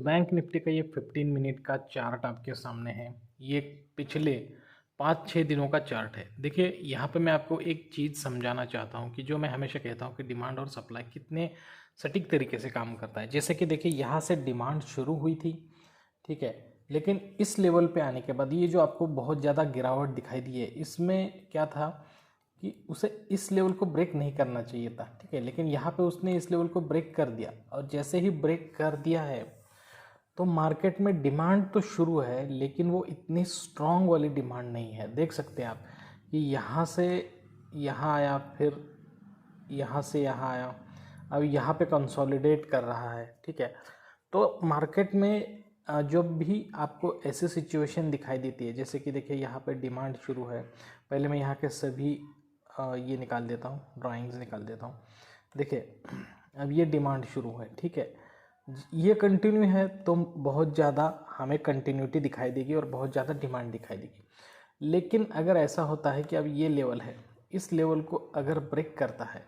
Bank Nifty का ये 15 minute का चार्ट आपके सामने है। ये पिछले 5-6 दिनों का चार्ट है। देखिए यहाँ पे मैं आपको एक चीज़ समझाना चाहता हूँ कि जो मैं हमेशा कहता हूँ कि डिमांड और सप्लाई कितने सटीक तरीके से काम करता है। जैसे कि देखिए यहाँ से डिमांड शुरू हुई थी, ठीक है, लेकिन इस लेवल पे आने के बाद ये जो आपको बहुत ज़्यादा गिरावट दिखाई दी है, इसमें क्या था कि उसे इस लेवल को ब्रेक नहीं करना चाहिए था, ठीक है, लेकिन यहाँ पे उसने इस लेवल को ब्रेक कर दिया। और जैसे ही ब्रेक कर दिया है तो मार्केट में डिमांड तो शुरू है, लेकिन वो इतनी स्ट्रॉन्ग वाली डिमांड नहीं है। देख सकते हैं आप कि यहाँ से यहाँ आया, फिर यहाँ से यहाँ आया, अब यहाँ पे कंसोलिडेट कर रहा है, ठीक है। तो मार्केट में जब भी आपको ऐसी सिचुएशन दिखाई देती है, जैसे कि देखिए यहाँ पे डिमांड शुरू है, पहले मैं यहाँ के सभी ये निकाल देता हूँ, ड्राइंग्स निकाल देता हूँ। देखिए अब ये डिमांड शुरू है, ठीक है, ये कंटिन्यू है तो बहुत ज़्यादा हमें कंटिन्यूटी दिखाई देगी और बहुत ज़्यादा डिमांड दिखाई देगी। लेकिन अगर ऐसा होता है कि अब ये लेवल है, इस लेवल को अगर ब्रेक करता है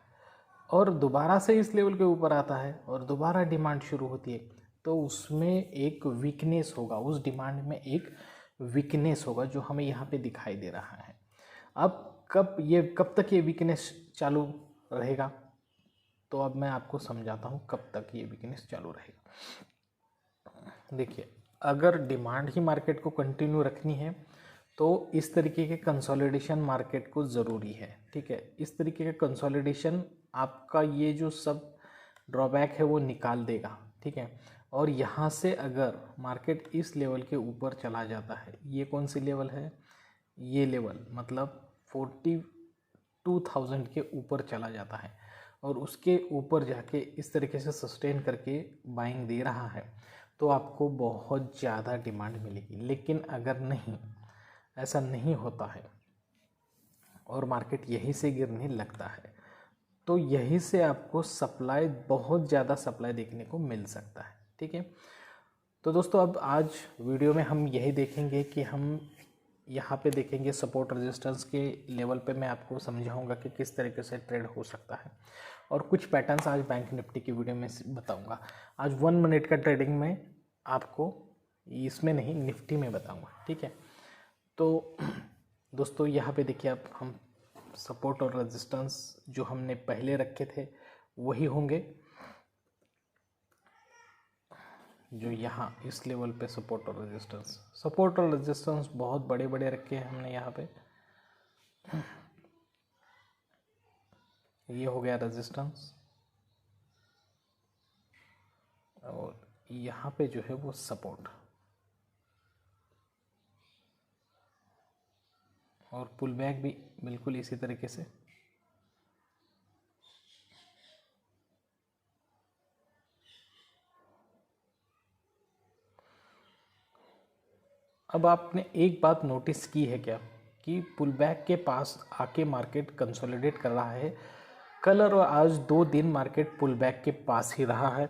और दोबारा से इस लेवल के ऊपर आता है और दोबारा डिमांड शुरू होती है, तो उसमें एक वीकनेस होगा, उस डिमांड में एक वीकनेस होगा जो हमें यहाँ पे दिखाई दे रहा है। अब कब तक ये वीकनेस चालू रहेगा, तो अब मैं आपको समझाता हूँ कब तक ये वीकनेस चालू रहेगा। देखिए अगर डिमांड ही मार्केट को कंटिन्यू रखनी है तो इस तरीके के कंसोलिडेशन मार्केट को ज़रूरी है, ठीक है। इस तरीके का कंसोलिडेशन आपका ये जो सब ड्रॉबैक है वो निकाल देगा, ठीक है। और यहाँ से अगर मार्केट इस लेवल के ऊपर चला जाता है, ये कौन सी लेवल है, ये लेवल मतलब 42,000 के ऊपर चला जाता है और उसके ऊपर जाके इस तरीके से सस्टेन करके बाइंग दे रहा है, तो आपको बहुत ज़्यादा डिमांड मिलेगी। लेकिन अगर नहीं, ऐसा नहीं होता है और मार्केट यहीं से गिरने लगता है, तो यहीं से आपको सप्लाई, बहुत ज़्यादा सप्लाई देखने को मिल सकता है, ठीक है। तो दोस्तों अब आज वीडियो में हम यही देखेंगे कि हम यहाँ पे देखेंगे सपोर्ट रेजिस्टेंस के लेवल पे मैं आपको समझाऊंगा कि किस तरीके से ट्रेड हो सकता है, और कुछ पैटर्न्स आज बैंक निफ्टी की वीडियो में बताऊंगा। आज 1 मिनट का ट्रेडिंग में आपको इसमें नहीं, निफ्टी में बताऊंगा, ठीक है। तो दोस्तों यहाँ पे देखिए अब हम सपोर्ट और रेजिस्टेंस जो हमने पहले रखे थे वही होंगे, जो यहाँ इस लेवल पे सपोर्ट और रेजिस्टेंस बहुत बड़े बड़े रखे हैं हमने यहाँ पे। ये हो गया रेजिस्टेंस और यहाँ पे जो है वो सपोर्ट, और पुल बैक भी बिल्कुल इसी तरीके से। अब आपने एक बात नोटिस की है क्या कि पुल बैक के पास आके मार्केट कंसोलिडेट कर रहा है। कल और आज 2 दिन मार्केट पुल बैक के पास ही रहा है,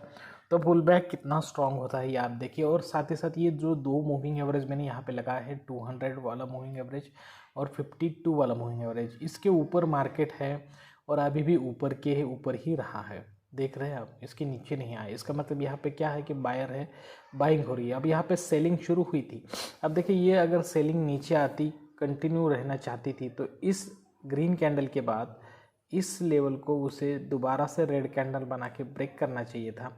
तो पुल बैक कितना स्ट्रांग होता है ये आप देखिए। और साथ ही साथ ये जो 2 मूविंग एवरेज मैंने यहाँ पे लगाया है, 200 वाला मूविंग एवरेज और 52 वाला मूविंग एवरेज, इसके ऊपर मार्केट है और अभी भी ऊपर के ऊपर ही रहा है। देख रहे हैं आप, इसके नीचे नहीं आए। इसका मतलब यहाँ पे क्या है कि बायर है, बाइंग हो रही है। अब यहाँ पे सेलिंग शुरू हुई थी। अब देखिए ये अगर सेलिंग नीचे आती, कंटिन्यू रहना चाहती थी, तो इस ग्रीन कैंडल के बाद इस लेवल को उसे दोबारा से रेड कैंडल बना के ब्रेक करना चाहिए था,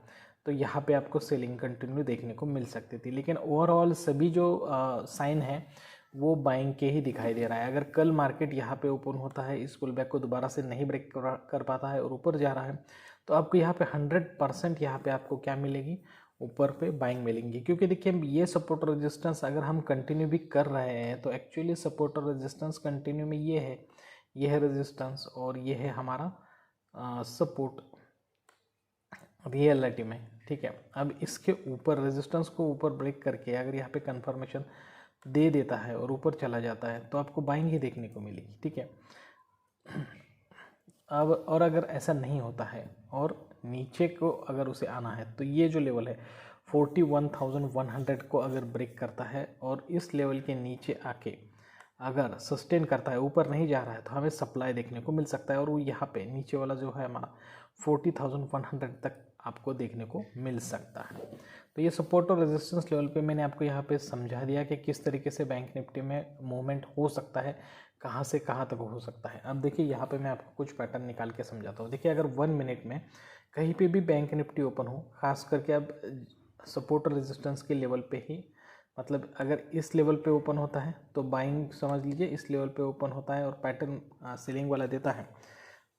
तो यहाँ पे आपको सेलिंग कंटिन्यू देखने को मिल सकती थी। लेकिन ओवरऑल सभी जो साइन है वो बाइंग के ही दिखाई दे रहा है। अगर कल मार्केट यहाँ पे ओपन होता है, इस पुल बैक को दोबारा से नहीं ब्रेक कर पाता है और ऊपर जा रहा है, तो आपको यहाँ पे 100% यहाँ पे आपको क्या मिलेगी, ऊपर पे बाइंग मिलेंगी। क्योंकि देखिए ये सपोर्ट और रेजिस्टेंस अगर हम कंटिन्यू भी कर रहे हैं, तो एक्चुअली सपोर्ट और रेजिस्टेंस कंटिन्यू में ये है रेजिस्टेंस और ये है हमारा सपोर्ट रियलिटी में, ठीक है। अब इसके ऊपर रेजिस्टेंस को ऊपर ब्रेक करके अगर यहाँ पे कंफर्मेशन दे देता है और ऊपर चला जाता है, तो आपको बाइंग ही देखने को मिलेगी, ठीक है। अब और अगर ऐसा नहीं होता है और नीचे को अगर उसे आना है, तो ये जो लेवल है 41,100 को अगर ब्रेक करता है और इस लेवल के नीचे आके अगर सस्टेन करता है, ऊपर नहीं जा रहा है, तो हमें सप्लाई देखने को मिल सकता है। और वो यहाँ पे नीचे वाला जो है हमारा 40,100 तक आपको देखने को मिल सकता है। तो ये सपोर्ट और रेजिस्टेंस लेवल पे मैंने आपको यहाँ पे समझा दिया कि किस तरीके से बैंक निफ्टी में मूवमेंट हो सकता है, कहाँ से कहाँ तक हो सकता है। अब देखिए यहाँ पे मैं आपको कुछ पैटर्न निकाल के समझाता हूँ। देखिए अगर 1 मिनट में कहीं पे भी बैंक निफ्टी ओपन हो, खास करके अब सपोर्ट और रेजिस्टेंस के लेवल पे ही, मतलब अगर इस लेवल पे ओपन होता है तो बाइंग समझ लीजिए, इस लेवल पे ओपन होता है और पैटर्न सेलिंग वाला देता है,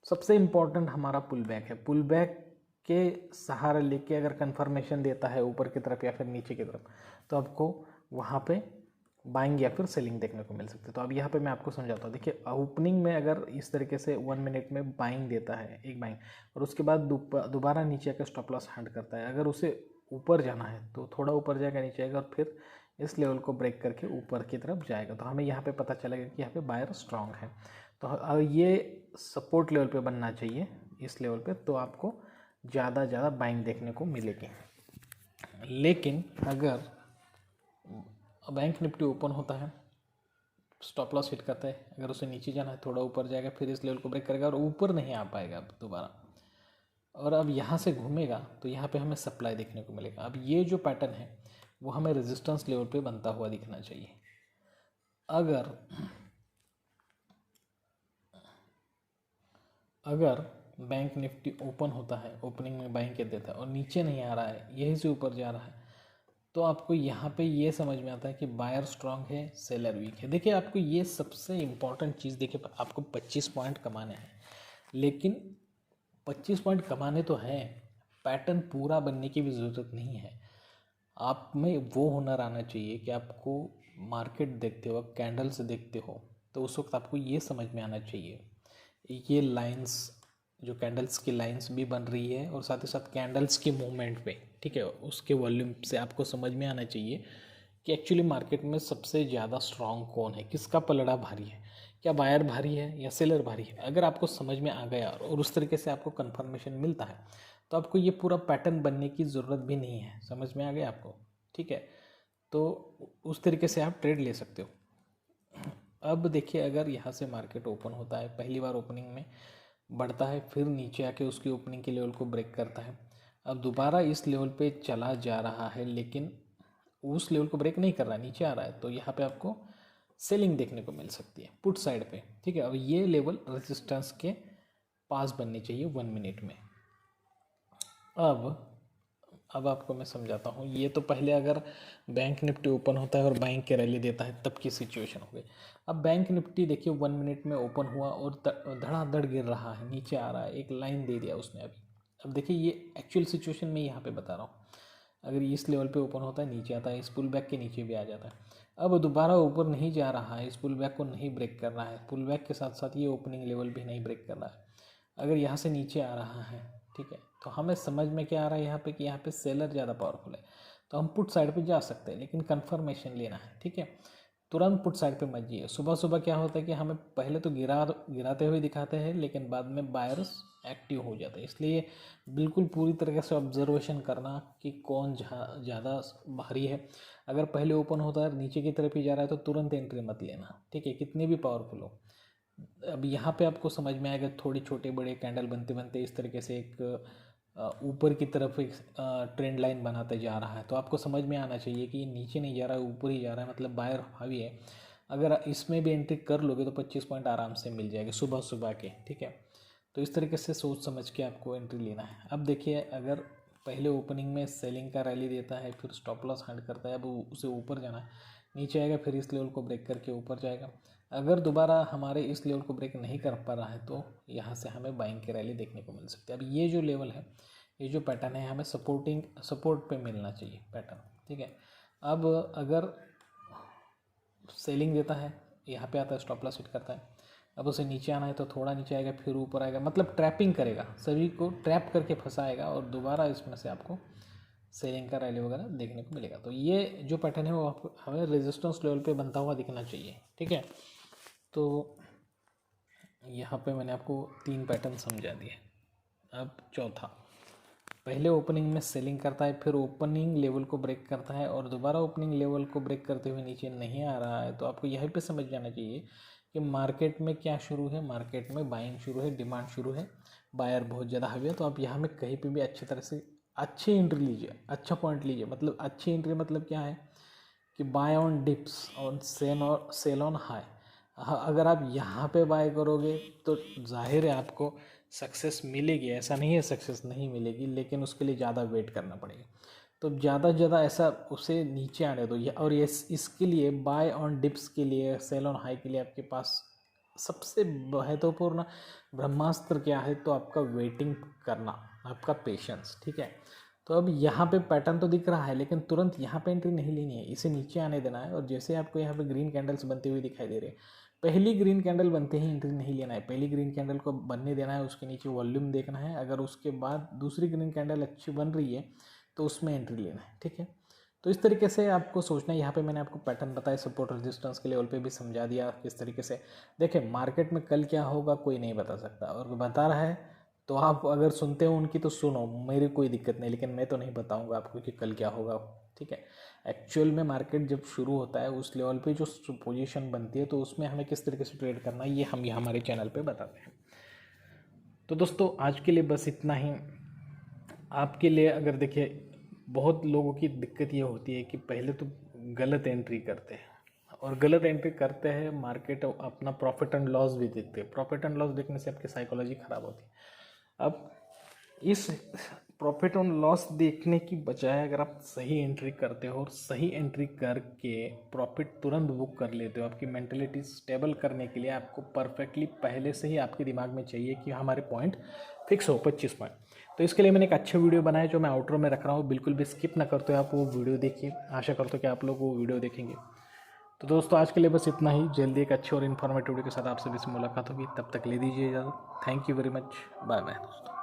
सबसे इम्पॉर्टेंट हमारा पुल बैक है। पुल बैक के सहारा लेके अगर कंफर्मेशन देता है ऊपर की तरफ या फिर नीचे की तरफ, तो आपको वहाँ पे बाइंग या फिर सेलिंग देखने को मिल सकती है। तो अब यहाँ पे मैं आपको समझाता हूँ। देखिए ओपनिंग में अगर इस तरीके से 1 मिनट में बाइंग देता है, एक बाइंग, और उसके बाद दोबारा नीचे आकर स्टॉप लॉस हंट करता है, अगर उसे ऊपर जाना है तो थोड़ा ऊपर जाएगा, नीचे आएगा और फिर इस लेवल को ब्रेक करके ऊपर की तरफ जाएगा, तो हमें यहाँ पे पता चलेगा कि यहाँ पे बायर स्ट्रांग है। तो ये सपोर्ट लेवल पे बनना चाहिए, इस लेवल पे, तो आपको ज़्यादा बाइंग देखने को मिलेगी। लेकिन अगर बैंक निफ्टी ओपन होता है, स्टॉप लॉस हिट करता है, अगर उसे नीचे जाना है थोड़ा ऊपर जाएगा, फिर इस लेवल को ब्रेक करेगा और ऊपर नहीं आ पाएगा अब दोबारा, और अब यहाँ से घूमेगा तो यहाँ पे हमें सप्लाई देखने को मिलेगा। अब ये जो पैटर्न है वो हमें रेजिस्टेंस लेवल पे बनता हुआ दिखना चाहिए। अगर बैंक निफ्टी ओपन होता है, ओपनिंग में बाइंग कर देता है और नीचे नहीं आ रहा है, यहीं से ऊपर जा रहा है, तो आपको यहाँ पे ये समझ में आता है कि बायर स्ट्रांग है, सेलर वीक है। देखिए आपको ये सबसे इम्पॉर्टेंट चीज़, देखिए आपको 25 पॉइंट कमाने हैं, लेकिन 25 पॉइंट कमाने तो हैं, पैटर्न पूरा बनने की भी ज़रूरत नहीं है। आप में वो हुनर आना चाहिए कि आपको मार्केट देखते हो, कैंडल से देखते हो, तो उस वक्त आपको ये समझ में आना चाहिए ये लाइंस, जो कैंडल्स की लाइंस भी बन रही है और साथ ही साथ कैंडल्स के मूवमेंट पे, ठीक है, उसके वॉल्यूम से आपको समझ में आना चाहिए कि एक्चुअली मार्केट में सबसे ज़्यादा स्ट्रांग कौन है, किसका पलड़ा भारी है, क्या बायर भारी है या सेलर भारी है। अगर आपको समझ में आ गया और उस तरीके से आपको कंफर्मेशन मिलता है तो आपको ये पूरा पैटर्न बनने की ज़रूरत भी नहीं है। समझ में आ गया आपको, ठीक है, तो उस तरीके से आप ट्रेड ले सकते हो। अब देखिए अगर यहाँ से मार्केट ओपन होता है, पहली बार ओपनिंग में बढ़ता है, फिर नीचे आके उसकी ओपनिंग के लेवल को ब्रेक करता है, अब दोबारा इस लेवल पे चला जा रहा है लेकिन उस लेवल को ब्रेक नहीं कर रहा है, नीचे आ रहा है, तो यहाँ पे आपको सेलिंग देखने को मिल सकती है पुट साइड पे, ठीक है। अब ये लेवल रेजिस्टेंस के पास बननी चाहिए 1 मिनट में। अब आपको मैं समझाता हूँ। ये तो पहले अगर बैंक निफ्टी ओपन होता है और बाइंग के रैली देता है तब की सिचुएशन हो गई। अब बैंक निफ्टी देखिए 1 मिनट में ओपन हुआ और धड़ाधड़ गिर रहा है, नीचे आ रहा है, एक लाइन दे दिया उसने अभी। अब देखिए ये एक्चुअल सिचुएशन में यहाँ पे बता रहा हूँ, अगर इस लेवल पे ओपन होता है, नीचे आता है, इस पुल बैक के नीचे भी आ जाता है। अब दोबारा ऊपर नहीं जा रहा है, इस पुल बैक को नहीं ब्रेक कर रहा है, पुल बैक के साथ साथ ये ओपनिंग लेवल भी नहीं ब्रेक कर रहा है, अगर यहाँ से नीचे आ रहा है, ठीक है, तो हमें समझ में क्या आ रहा है यहाँ पे कि यहाँ पे सेलर ज़्यादा पावरफुल है, तो हम पुट साइड पे जा सकते हैं, लेकिन कंफर्मेशन लेना है, ठीक है। तुरंत पुट साइड पे मत जाइए। सुबह सुबह क्या होता है कि हमें पहले तो गिराते हुए दिखाते हैं, लेकिन बाद में बायर्स एक्टिव हो जाते हैं, इसलिए बिल्कुल पूरी तरीके से ऑब्जर्वेशन करना कि कौन ज़्यादा भारी है। अगर पहले ओपन होता है नीचे की तरफ ही जा रहा है तो तुरंत एंट्री मत लेना, ठीक है, कितनी भी पावरफुल हो। अब यहाँ पे आपको समझ में आएगा, थोड़ी छोटे बड़े कैंडल बनते बनते इस तरीके से एक ऊपर की तरफ एक ट्रेंड लाइन बनाते जा रहा है, तो आपको समझ में आना चाहिए कि ये नीचे नहीं जा रहा है, ऊपर ही जा रहा है, मतलब बायर हावी है। अगर इसमें भी एंट्री कर लोगे तो 25 पॉइंट आराम से मिल जाएगा सुबह सुबह के, ठीक है। तो इस तरीके से सोच समझ के आपको एंट्री लेना है। अब देखिए अगर पहले ओपनिंग में सेलिंग का रैली देता है, फिर स्टॉप लॉस हंट करता है, अब उसे ऊपर जाना है, नीचे आएगा, फिर इस लेवल को ब्रेक करके ऊपर जाएगा। अगर दोबारा हमारे इस लेवल को ब्रेक नहीं कर पा रहा है तो यहाँ से हमें बाइंग की रैली देखने को मिल सकती है। अब ये जो लेवल है, ये जो पैटर्न है, हमें सपोर्ट पे मिलना चाहिए पैटर्न, ठीक है। अब अगर सेलिंग देता है, यहाँ पे आता है, स्टॉप लॉस हिट करता है, अब उसे नीचे आना है तो थोड़ा नीचे आएगा, फिर ऊपर आएगा, मतलब ट्रैपिंग करेगा, सभी को ट्रैप करके फंसाएगा और दोबारा इसमें से आपको सेलिंग का रैली वगैरह देखने को मिलेगा। तो ये जो पैटर्न है वो हमें रेजिस्टेंस लेवल पे बनता हुआ दिखना चाहिए, ठीक है। तो यहाँ पे मैंने आपको 3 पैटर्न समझा दिए। अब चौथा, पहले ओपनिंग में सेलिंग करता है, फिर ओपनिंग लेवल को ब्रेक करता है और दोबारा ओपनिंग लेवल को ब्रेक करते हुए नीचे नहीं आ रहा है, तो आपको यहीं पे समझ जाना चाहिए कि मार्केट में क्या शुरू है, मार्केट में बाइंग शुरू है, डिमांड शुरू है, बायर बहुत ज़्यादा हावी है। तो आप यहाँ में कहीं पे भी अच्छी तरह से अच्छी एंट्री लीजिए, अच्छा पॉइंट लीजिए। मतलब अच्छी एंट्री मतलब क्या है कि बाय ऑन डिप्स और सेल ऑन हाई। अगर आप यहाँ पे बाय करोगे तो जाहिर है आपको सक्सेस मिलेगी, ऐसा नहीं है सक्सेस नहीं मिलेगी, लेकिन उसके लिए ज़्यादा वेट करना पड़ेगा। तो ज़्यादा से ज़्यादा ऐसा उसे नीचे आने दो। और ये इसके लिए बाय ऑन डिप्स के लिए, सेल ऑन हाई के लिए आपके पास सबसे महत्वपूर्ण ब्रह्मास्त्र क्या है, तो आपका वेटिंग करना, आपका पेशेंस। ठीक है, तो अब यहाँ पे पैटर्न तो दिख रहा है, लेकिन तुरंत यहाँ पे एंट्री नहीं लेनी है, इसे नीचे आने देना है। और जैसे आपको यहाँ पे ग्रीन कैंडल्स बनते हुए दिखाई दे रहे हैं, पहली ग्रीन कैंडल बनते ही एंट्री नहीं लेना है, पहली ग्रीन कैंडल को बनने देना है, उसके नीचे वॉल्यूम देखना है। अगर उसके बाद दूसरी ग्रीन कैंडल अच्छी बन रही है तो उसमें एंट्री लेना है। ठीक है, तो इस तरीके से आपको सोचना है। यहाँ पे मैंने आपको पैटर्न बताया, सपोर्ट रेजिस्टेंस के लेवल पे भी समझा दिया किस तरीके से। देखिए मार्केट में कल क्या होगा कोई नहीं बता सकता, और बता रहा है तो आप अगर सुनते हो उनकी तो सुनो, मेरी कोई दिक्कत नहीं, लेकिन मैं तो नहीं बताऊंगा आपको कि कल क्या होगा। ठीक है, एक्चुअल में मार्केट जब शुरू होता है उस लेवल पे जो पोजीशन बनती है तो उसमें हमें किस तरीके से ट्रेड करना है ये हम ये हमारे चैनल पे बताते हैं। तो दोस्तों आज के लिए बस इतना ही। आपके लिए अगर देखिए बहुत लोगों की दिक्कत ये होती है कि पहले तो गलत एंट्री करते हैं, और गलत एंट्री करते हैं मार्केट अपना प्रॉफिट एंड लॉस भी देखते हैं। प्रॉफिट एंड लॉस देखने से आपकी साइकोलॉजी ख़राब होती है। अब इस प्रॉफिट एंड लॉस देखने की बजाय अगर आप सही एंट्री करते हो और सही एंट्री करके प्रॉफिट तुरंत बुक कर लेते हो, आपकी मेंटलिटी स्टेबल करने के लिए आपको परफेक्टली पहले से ही आपके दिमाग में चाहिए कि हमारे पॉइंट फिक्स हो 25 पॉइंट। तो इसके लिए मैंने एक अच्छा वीडियो बनाया जो मैं आउटरो में रख रहा हूँ, बिल्कुल भी स्किप ना करते हो आप वो वीडियो देखिए। आशा करता हूँ कि आप लोग वो वीडियो देखेंगे। तो दोस्तों आज के लिए बस इतना ही। जल्दी एक अच्छे और इन्फॉर्मेटिव वीडियो के साथ आप सभी से मुलाकात होगी, तब तक ले दीजिए इजाज़त। Thank you very much, bye bye दोस्तों।